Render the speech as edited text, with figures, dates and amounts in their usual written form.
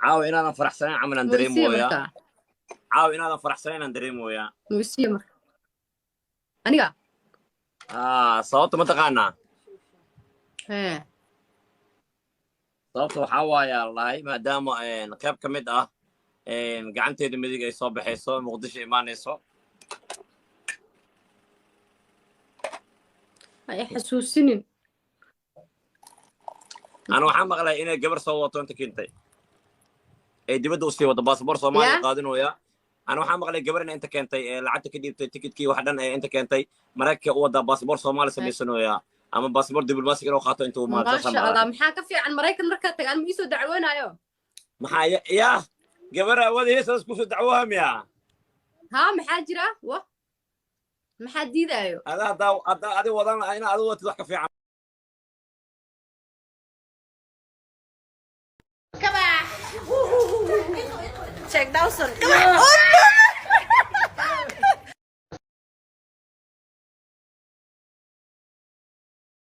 caawa inaadan faraxsanayn camalan dareemooyaa caawa inaadan faraxsanayn aan dareemooyaa ويسي مركا أنيقا sababta ma taqaanaa ها sababta waxaa waayaa lahay maadaama qayb ka mid ah gacanteeda midig ay soo baxayso muqdisho imaanayso أي حسوسين ana waxaan maqlay inay gabar soo wato inta keentay ay dibadda u sii wado baasaboor soomaaliya qaadinooya ana waxaan maqlay gabar inay inta keentay lacagta ka dhiibtay tikidkii wax dhan ee inta keentay maraykanka u wadaa baasaboor soomaaliya samaysanooya ama baasaboor diblomaasiga inuu qaato intuu ما شاء الله محا كفي عن مريكا مركا تقال ميسو دعوين أيو maxaa yaa gabar awada heesaas kusoo dacwooha miya ها محاجرة و محديدة أيو hadda adi wadan ina adu watid wax ka fiican Check Dawson. Come on.